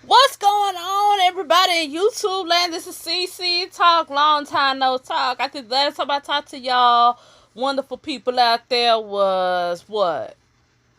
What's going on, everybody in YouTube land? This is CC Talk. Long time no talk. I think the last time I talked to y'all, wonderful people out there, was what?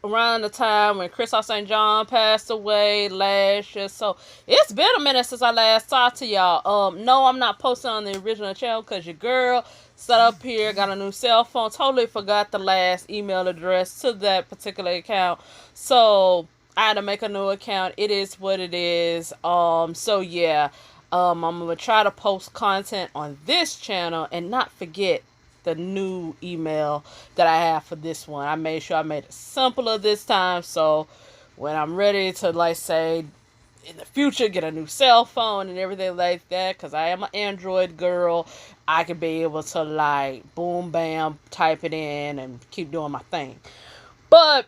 Around the time when Chris St. John passed away last year. So it's been a minute since I last talked to y'all. No, I'm not posting on the original channel because your girl set up here, got a new cell phone. Totally forgot the last email address to that particular account. So I had to make a new account. It is what it is. So yeah. I'm gonna try to post content on this channel and not forget the new email that I have for this one. I made sure I made it simpler this time, so when I'm ready to, like, say in the future get a new cell phone and everything like that, because I am an Android girl, I can be able to, like, boom bam type it in and keep doing my thing. But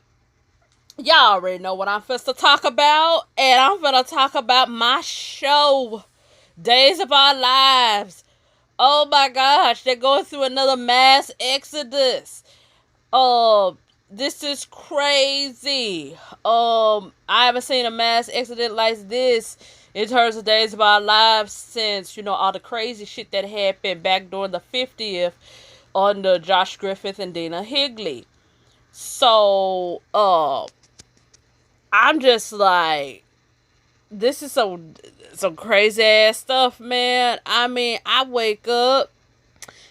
y'all already know what I'm supposed to talk about, and I'm gonna talk about my show, Days of Our Lives. Oh my gosh, they're going through another mass exodus. This is crazy. I haven't seen a mass exodus like this in terms of Days of Our Lives since, all the crazy shit that happened back during the 50th under Josh Griffith and Dina Higley. So, I'm just like, this is some crazy ass stuff, man. I mean, I wake up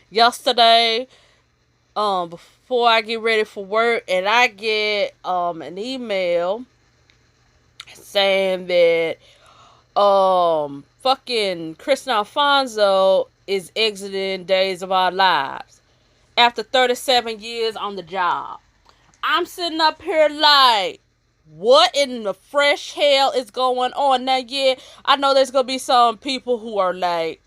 yesterday, before I get ready for work, and I get an email saying that fucking Kristen Alfonso is exiting Days of Our Lives after 37 years on the job. I'm sitting up here like, what in the fresh hell is going on? Now, yeah, I know there's going to be some people who are like,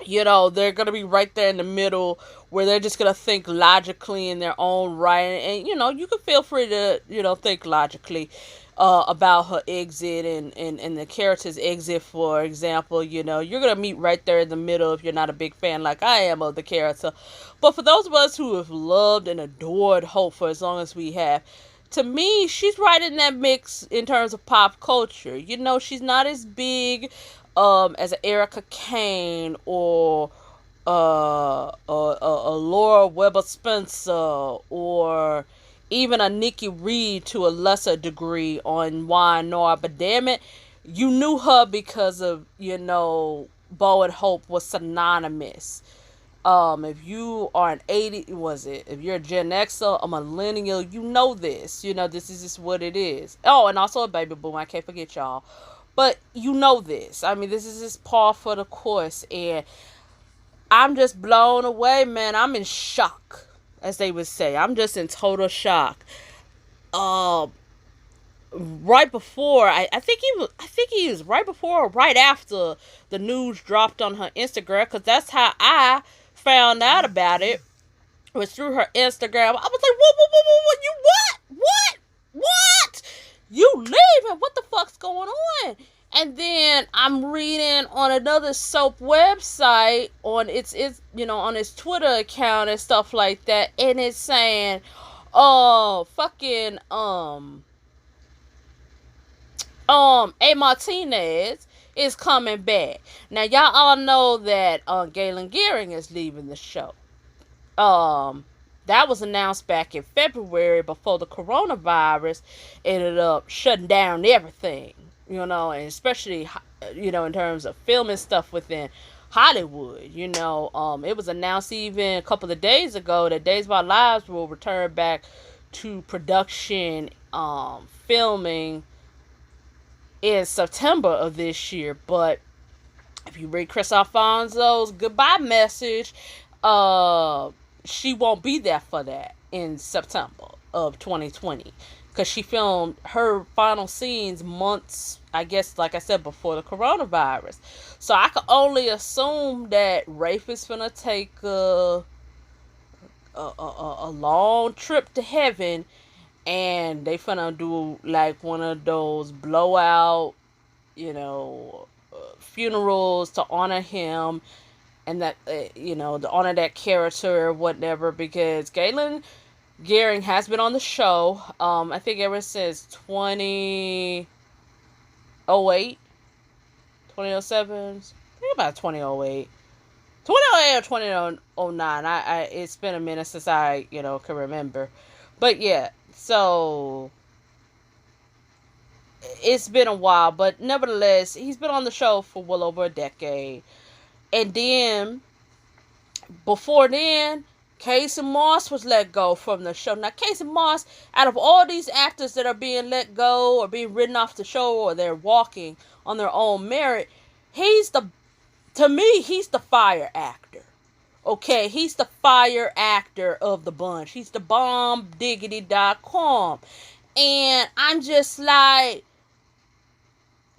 they're going to be right there in the middle where they're just going to think logically in their own right. And, you can feel free to, think logically about her exit and the character's exit, for example. You're going to meet right there in the middle if you're not a big fan like I am of the character. But for those of us who have loved and adored Hope for as long as we have, to me, she's right in that mix in terms of pop culture. She's not as big as an Erica Kane or a Laura Weber Spencer, or even a Nikki Reed to a lesser degree on Why Nora. But damn it, you knew her because of, Bo and Hope was synonymous. If you are an 80, if you're a Gen Xer, a millennial, you know this. This is just what it is. Oh, and also a baby boom. I can't forget y'all. But you know this. I mean, this is just par for the course. And I'm just blown away, man. I'm in shock, as they would say. I'm just in total shock. Right before, I think he was right before or right after the news dropped on her Instagram, because that's how I found out about it, was through her Instagram. I was like, what, you what, you leaving, what the fuck's going on? And then I'm reading on another soap website on its on its Twitter account and stuff like that, and it's saying, A. Martinez is coming back. Now, y'all all know that Galen Gearing is leaving the show. That was announced back in February before the coronavirus ended up shutting down everything, and especially, in terms of filming stuff within Hollywood. It was announced even a couple of days ago that Days of Our Lives will return back to production, filming in September of this year. But if you read Chris Alfonso's goodbye message, she won't be there for that in September of 2020, because she filmed her final scenes months, I guess, like I said, before the coronavirus. So I can only assume that Rafe is gonna take a long trip to heaven, and they finna do like one of those blowout, funerals to honor him, and that, to honor that character or whatever, because Galen Gearing has been on the show, I think ever since 08, 2007. I think about 2008. 2008 or 2009. It's been a minute since I, can remember. But yeah, so it's been a while, but nevertheless, he's been on the show for well over a decade. And then before then, Casey Moss was let go from the show. Now, Casey Moss, out of all these actors that are being let go or being written off the show or they're walking on their own merit, to me, he's the fire actor. Okay, he's the fire actor of the bunch. He's the bombdiggity.com. And I'm just like,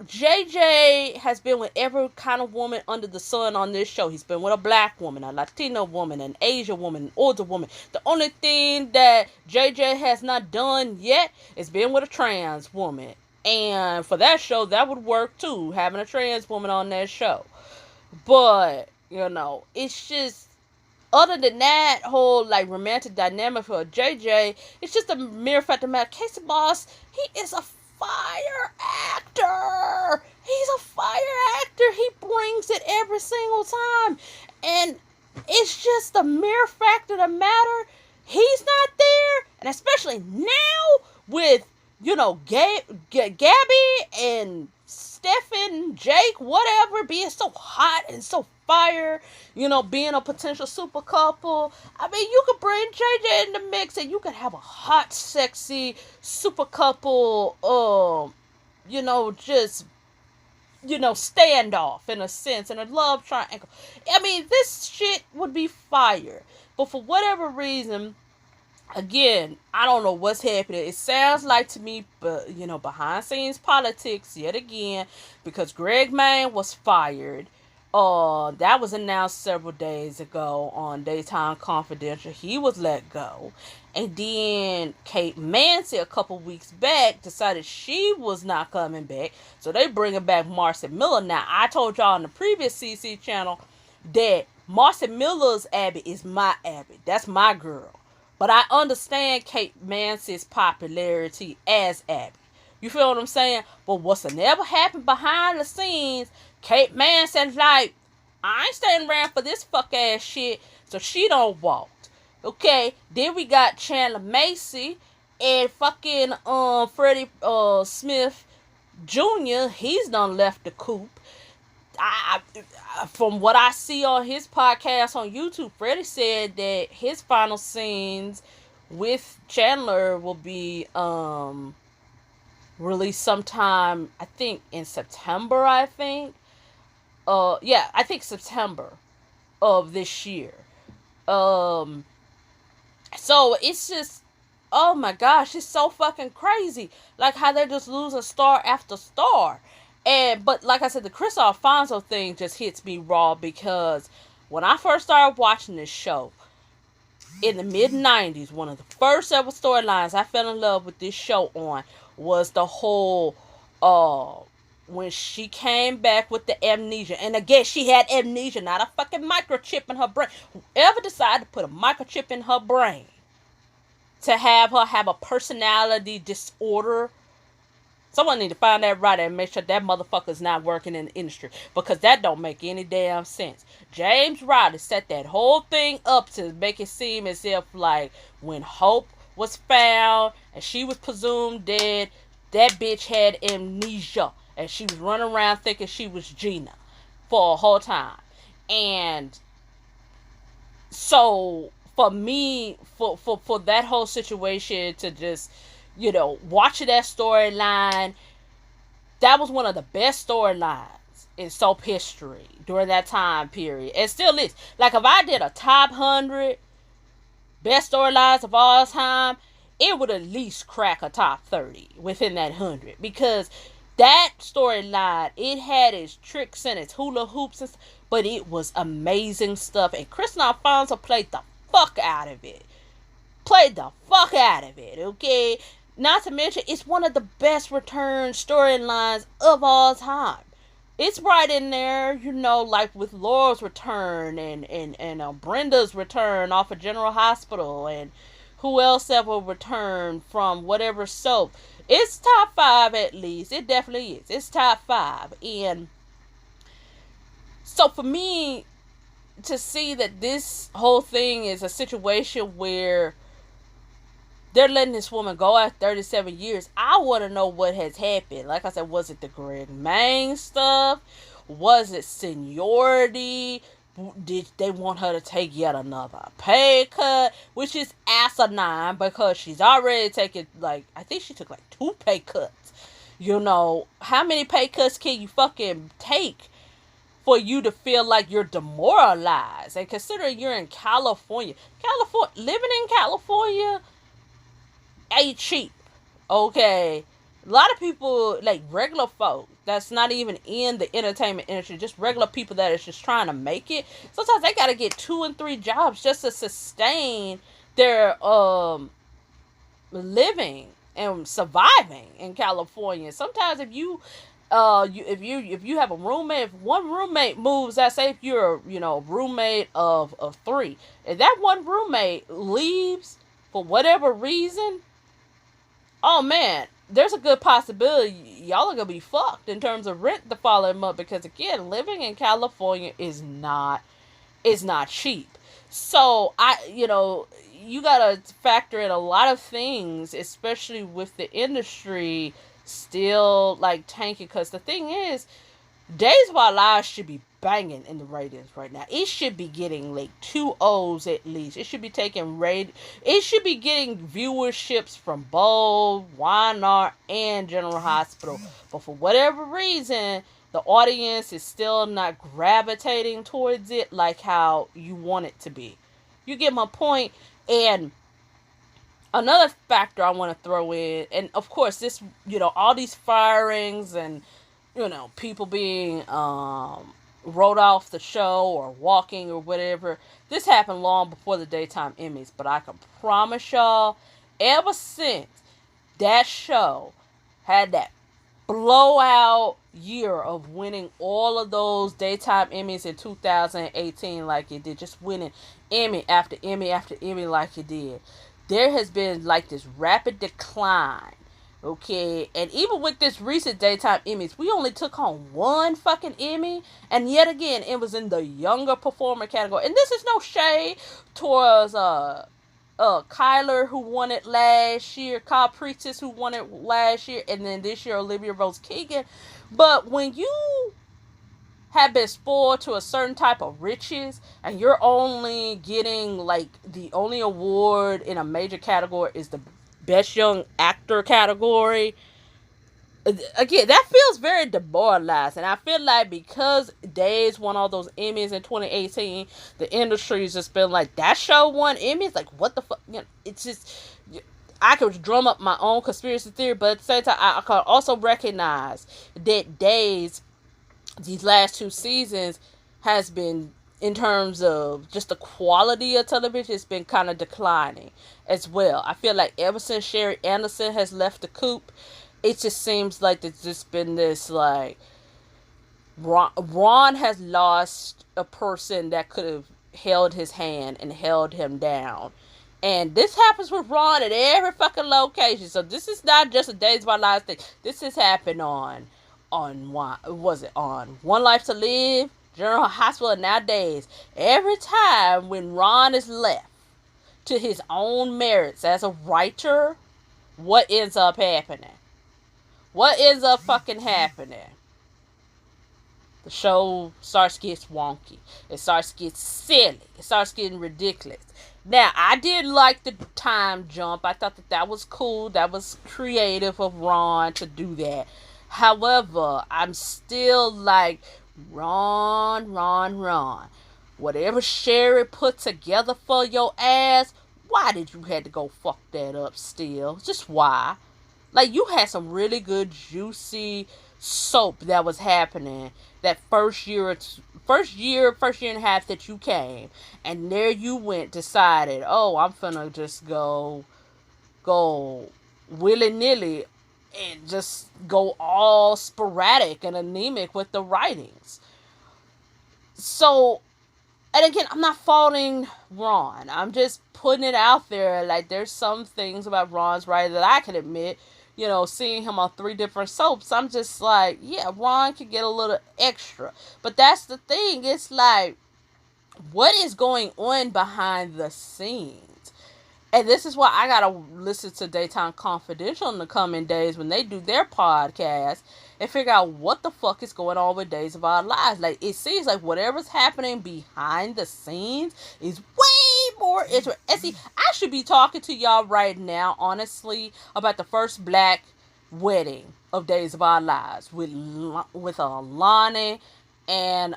JJ has been with every kind of woman under the sun on this show. He's been with a black woman, a Latino woman, an Asian woman, an older woman. The only thing that JJ has not done yet is been with a trans woman. And for that show, that would work too, having a trans woman on that show. But, it's just, other than that whole, romantic dynamic for JJ, it's just a mere fact of the matter. Casey Moss, he is a fire actor. He's a fire actor. He brings it every single time. And it's just a mere fact of the matter. He's not there. And especially now with, Gabby and Stephen, Jake, whatever, being so hot and so fire, being a potential super couple. I mean, you could bring JJ in the mix and you could have a hot, sexy super couple, just, standoff in a sense, and a love triangle. I mean, this shit would be fire. But for whatever reason, again, I don't know what's happening. It sounds like to me, but behind scenes politics yet again, because Greg Main was fired. That was announced several days ago on Daytime Confidential. He was let go. And then Kate Mansi a couple weeks back decided she was not coming back. So they bringing back Marcy Miller. Now, I told y'all on the previous CC channel that Marcy Miller's Abby is my Abby. That's my girl. But I understand Kate Mansi's popularity as Abby. You feel what I'm saying? But what's never happened behind the scenes, Kate Mansi's like, I ain't staying around for this fuck ass shit. So she don't walk. Okay, then we got Chandler Macy and fucking Freddie Smith Jr. He's done left the coop. From what I see on his podcast on YouTube, Freddie said that his final scenes with Chandler will be released sometime, I think in September, I think September of this year. So it's just, oh my gosh, it's so fucking crazy. Like how they just lose a star after star. But like I said, the Chris Alfonso thing just hits me raw because when I first started watching this show in the mid-90s, one of the first ever storylines I fell in love with this show on was the whole, when she came back with the amnesia. And again, she had amnesia, not a fucking microchip in her brain. Whoever decided to put a microchip in her brain to have her have a personality disorder, someone need to find that right and make sure that motherfucker's not working in the industry, because that don't make any damn sense. James Roddy set that whole thing up to make it seem as if like when Hope was found and she was presumed dead, that bitch had amnesia and she was running around thinking she was Gina for a whole time. And so for me, for that whole situation to just, watching that storyline, that was one of the best storylines in soap history during that time period. It still is. Like if I did a top 100 best storylines of all time, it would at least crack a top 30 within that 100. Because that storyline, it had its tricks and its hula hoops, but it was amazing stuff. And Chris Alfonso played the fuck out of it. Okay? Not to mention, it's one of the best return storylines of all time. It's right in there, like with Laura's return and Brenda's return off of General Hospital, and who else ever returned from whatever soap. It's top five at least. It definitely is. It's top five. And so for me to see that this whole thing is a situation where they're letting this woman go at 37 years, I want to know what has happened. Like I said, was it the Greg Main stuff? Was it seniority? Did they want her to take yet another pay cut? Which is asinine because she's already taken, like, I think she took like 2 pay cuts. You know, how many pay cuts can you fucking take for you to feel like you're demoralized? And considering you're in California, living in California ain't cheap. Okay, a lot of people, like regular folk that's not even in the entertainment industry, just regular people that is just trying to make it, sometimes they gotta get 2 and 3 jobs just to sustain their living and surviving in California. Sometimes if you if you have a roommate, if one roommate moves, I say if you're, you know, roommate of 3, if that one roommate leaves for whatever reason, oh man, there's a good possibility y'all are gonna be fucked in terms of rent the following month, because again, living in California is not cheap. So you know, you gotta factor in a lot of things, especially with the industry still like tanking. Because the thing is, Days of Our Lives should be banging in the ratings right now. It should be getting like 2 O's at least. It should be taking It should be getting viewerships from Bold, Weiner, and General Hospital. But for whatever reason, the audience is still not gravitating towards it like how you want it to be. You get my point? And another factor I want to throw in, and of course this, you know, all these firings and, you know, people being wrote off the show or walking or whatever, this happened long before the daytime Emmys. But I can promise y'all, ever since that show had that blowout year of winning all of those daytime Emmys in 2018 like it did, just winning Emmy after Emmy after Emmy like it did, there has been like this rapid decline. Okay, and even with this recent daytime Emmys, we only took home 1 fucking Emmy, and yet again, it was in the younger performer category. And this is no shade towards Kyler, who won it last year, Kyle Priestess, who won it last year, and then this year Olivia Rose Keegan. But when you have been spoiled to a certain type of riches, and you're only getting like the only award in a major category is the Best Young Actor category, again, that feels very demoralizing. I feel like because Days won all those Emmys in 2018, the industry's just been like, that show won Emmys? Like, what the fuck? You know, it's just, I could drum up my own conspiracy theory, but at the same time, I can also recognize that Days, these last 2 seasons, has been, in terms of just the quality of television, it's been kind of declining as well. I feel like ever since Sherry Anderson has left the coop, it just seems like there's just been this, like, Ron has lost a person that could have held his hand and held him down. And this happens with Ron at every fucking location. So this is not just a Days of Our Lives thing. This has happened on One Life to Live, General Hospital, and nowadays. Every time when Ron is left to his own merits as a writer, what ends up happening? What ends up fucking happening? The show starts to get wonky. It starts to get silly. It starts getting ridiculous. Now, I did like the time jump. I thought that was cool. That was creative of Ron to do that. However, I'm still like, Ron. Whatever Sherry put together for your ass, why did you have to go fuck that up still? Just why? Like, you had some really good, juicy soap that was happening that first year and a half that you came. And there you went, decided, oh, I'm finna just go willy-nilly and just go all sporadic and anemic with the writings. So, and again, I'm not faulting Ron. I'm just putting it out there. Like, there's some things about Ron's writing that I can admit, seeing him on 3 different soaps, I'm just like, yeah, Ron could get a little extra. But that's the thing. It's like, what is going on behind the scenes? And this is why I gotta listen to Daytime Confidential in the coming days when they do their podcast and figure out what the fuck is going on with Days of Our Lives. Like, it seems like whatever's happening behind the scenes is way more interesting. And see, I should be talking to y'all right now, honestly, about the first black wedding of Days of Our Lives with Lonnie and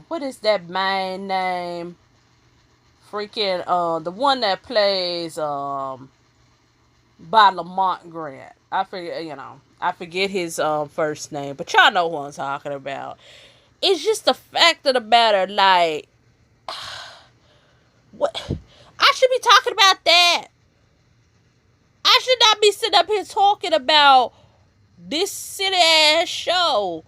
what is that man name? Freaking the one that plays by Lamont Grant. I forget his first name, but y'all know who I'm talking about. It's just the fact of the matter, like, what I should be talking about that. I should not be sitting up here talking about this silly ass show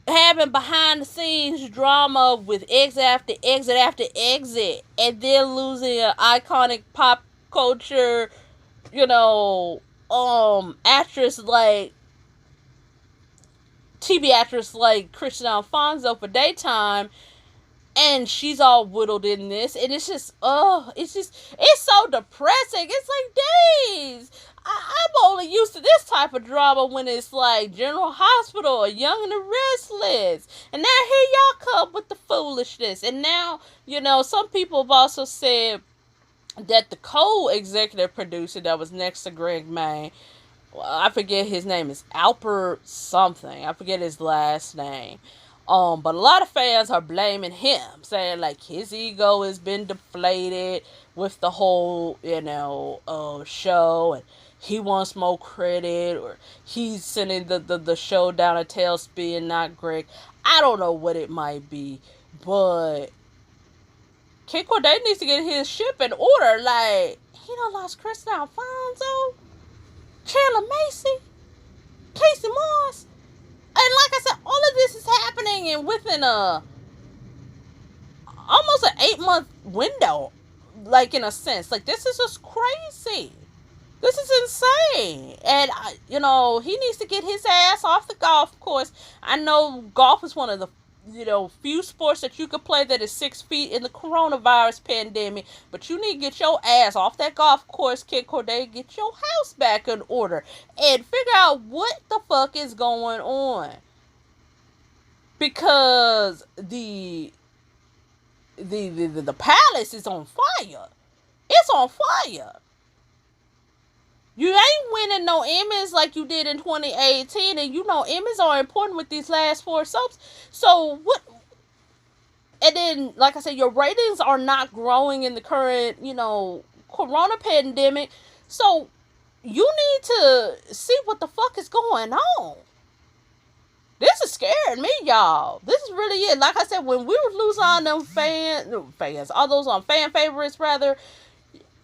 having behind the scenes drama with exit after exit after exit, and then losing an iconic pop culture, actress like TV actress like Kristen Alfonso for Daytime, and she's all whittled in this, and it's so depressing. It's like, days. I'm only used to this type of drama when it's like General Hospital or Young and the Restless. And now here y'all come with the foolishness. And now, some people have also said that the co-executive producer that was next to Greg May, I forget his name, is Alper something. I forget his last name. But a lot of fans are blaming him, saying like his ego has been deflated with the whole, show, and he wants more credit, or he's sending the show down a tailspin, not Greg. I don't know what it might be, but Kid Corday needs to get his ship in order. Like, he done lost Kristen Alfonso, Chandler Macy, Casey Moss. And like I said, all of this is happening in within almost an 8-month window. Like, in a sense. Like, this is just crazy. This is insane. And, he needs to get his ass off the golf course. I know golf is one of the, few sports that you could play that is 6 feet in the coronavirus pandemic. But you need to get your ass off that golf course, Kid Corday. Get your house back in order. And figure out what the fuck is going on. Because the palace is on fire. It's on fire. You ain't winning no Emmys like you did in 2018, and Emmys are important with these last 4 soaps. So what? And then, like I said, your ratings are not growing in the current, corona pandemic. So you need to see what the fuck is going on. This is scaring me, y'all. This is really it. Like I said, when we were losing all them all those fan favorites, rather,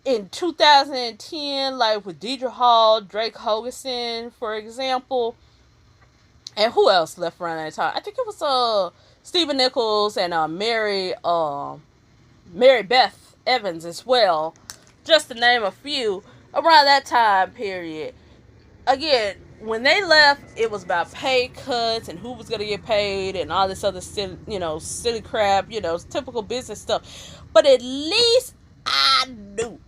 in 2010, like with Deidre Hall, Drake Hoganson, for example, and who else left around that time? I think it was Stephen Nichols and Mary Beth Evans as well, just to name a few. Around that time period, again, when they left, it was about pay cuts and who was gonna get paid and all this other silly crap, typical business stuff. But at least I knew.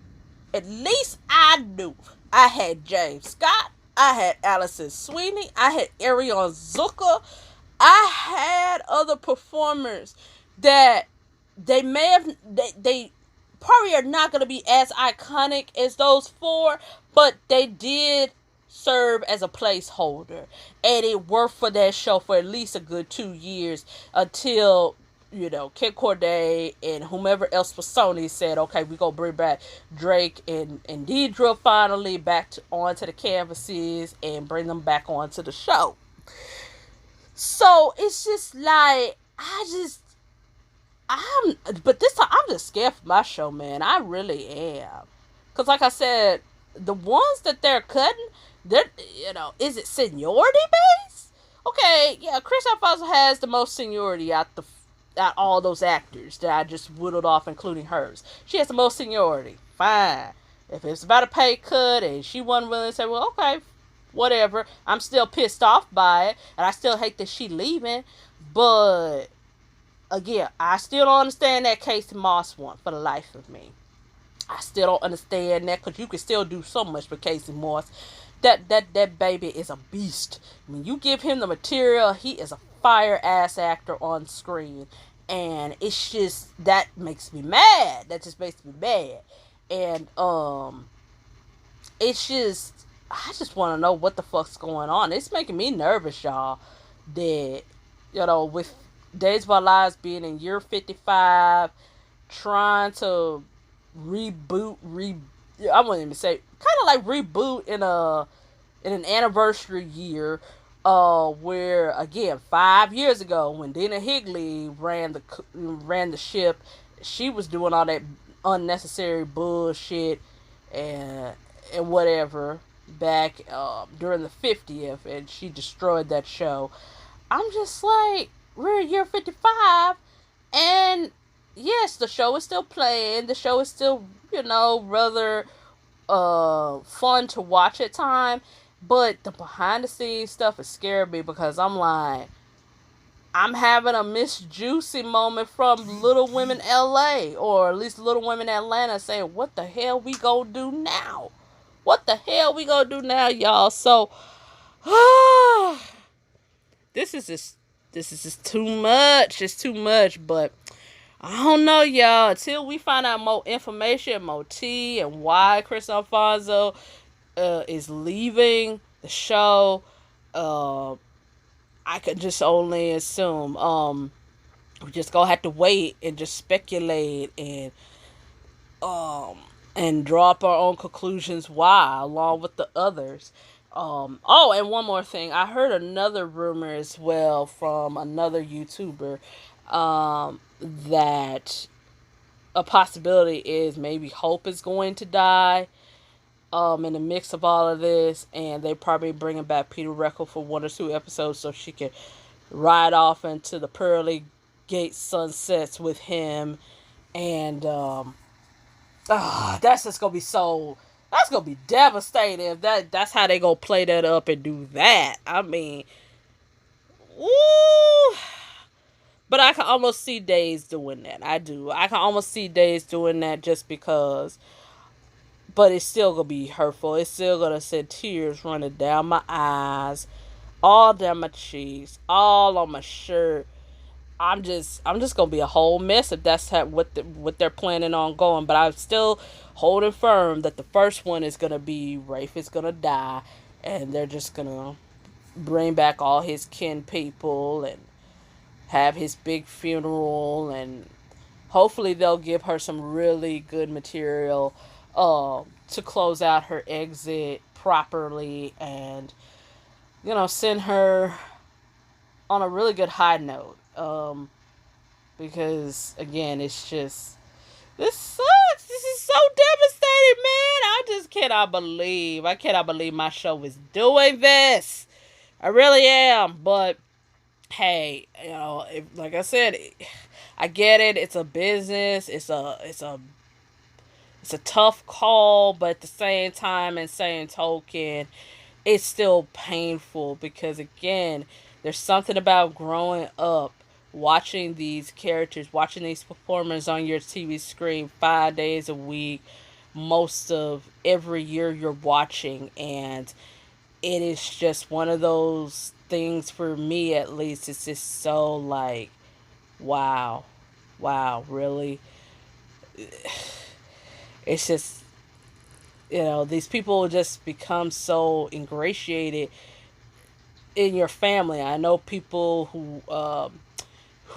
I had James Scott. I had Allison Sweeney. I had Ariel Zucker. I had other performers that they probably are not going to be as iconic as those 4, but they did serve as a placeholder. And it worked for that show for at least a good 2 years until Kid Corday and whomever else was Sony said, okay, we're going to bring back Drake and Deidre finally back onto the canvases and bring them back onto the show. So it's just like, but this time I'm just scared for my show, man. I really am. Because like I said, the ones that they're cutting, is it seniority based? Okay, yeah, Chris Alfonso has the most seniority out all those actors that I just whittled off, including hers. She has the most seniority. Fine. If it's about a pay cut and she wasn't willing to say, well, okay, whatever, I'm still pissed off by it, and I still hate that she leaving. But again, I still don't understand that Casey Moss one for the life of me. I still don't understand that, because you can still do so much with Casey Moss. That baby is a beast. When you give him the material, he is a fire ass actor on screen, and it's just that makes me mad. That just makes me mad, and it's just I just want to know what the fuck's going on. It's making me nervous, y'all. That with Days of Our Lives being in year 55, trying to reboot, I wouldn't even say, kind of like reboot in an anniversary year, where again 5 years ago when Dina Higley ran the ship, she was doing all that unnecessary bullshit and whatever back during the 50th, and she destroyed that show. I'm just like, we're in year 55, and yes, the show is still playing. The show is still, rather fun to watch at time. But the behind the scenes stuff is scaring me, because I'm like, I'm having a Miss Juicy moment from Little Women LA, or at least Little Women Atlanta, saying, what the hell we gonna do now? What the hell we gonna do now, y'all? So, this is just too much. It's too much, but I don't know, y'all. Until we find out more information, more tea, and why Chris Alfonso is leaving the show, I could just only assume. We just gonna have to wait and just speculate and draw up our own conclusions why, along with the others. Oh, and one more thing. I heard another rumor as well from another YouTuber, that a possibility is maybe Hope is going to die, in the mix of all of this, and they probably bringing back Peter Reckle for 1 or 2 episodes so she can ride off into the pearly gate sunsets with him, and that's just gonna be so. That's gonna be devastating if that's how they gonna play that up and do that. I mean, woo. But I can almost see Days doing that. I do. I can almost see Days doing that just because. But it's still gonna be hurtful. It's still gonna send tears running down my eyes, all down my cheeks, all on my shirt. I'm just gonna be a whole mess if that's what they're planning on going. But I'm still holding firm that the first one is gonna be Rafe is gonna die, and they're just gonna bring back all his kin people and have his big funeral, and hopefully they'll give her some really good material to close out her exit properly, and send her on a really good high note. Because again, it's just, this sucks. This is so devastating, man. I cannot believe my show is doing this. I really am. But hey, like I said, I get it. It's a business. It's a tough call, but at the same time and same token, it's still painful, because again, there's something about growing up watching these characters, watching these performers on your TV screen 5 days a week, most of every year you're watching, and it is just one of those things, for me at least. It's just so like, wow, really. It's just, these people just become so ingratiated in your family. I know people who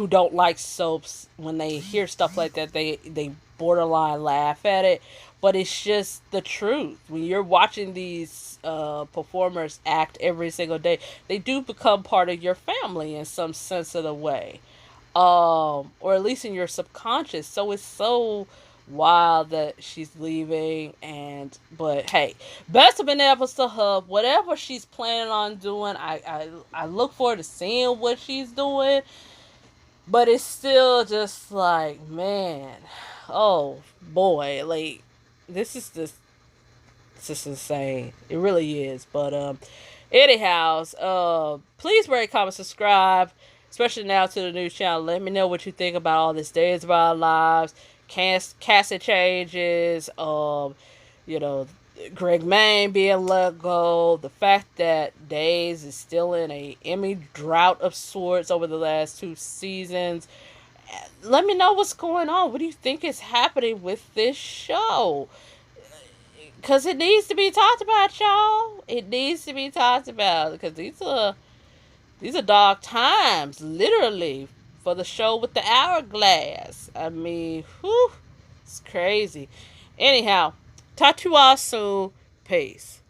don't like soaps, when they hear stuff like that, they borderline laugh at it. But it's just the truth. When you're watching these performers act every single day, they do become part of your family in some sense of the way, or at least in your subconscious. So it's so wild that she's leaving, but hey, best of efforts to her. Whatever she's planning on doing, I look forward to seeing what she's doing. But it's still just like, man, oh boy, like, this is just It's just insane. It really is. But anyhow, please rate, comment, subscribe, especially now to the new channel. Let me know what you think about all this Days of Our Lives, casting changes, you know, Greg Main being let go, the fact that Days is still in a Emmy drought of sorts over the last 2 seasons. Let me know what's going on. What do you think is happening with this show? Because it needs to be talked about, y'all. It needs to be talked about because these are dark times, literally, for the show with the hourglass. I mean, whew, it's crazy. Anyhow, talk to you all soon. Peace.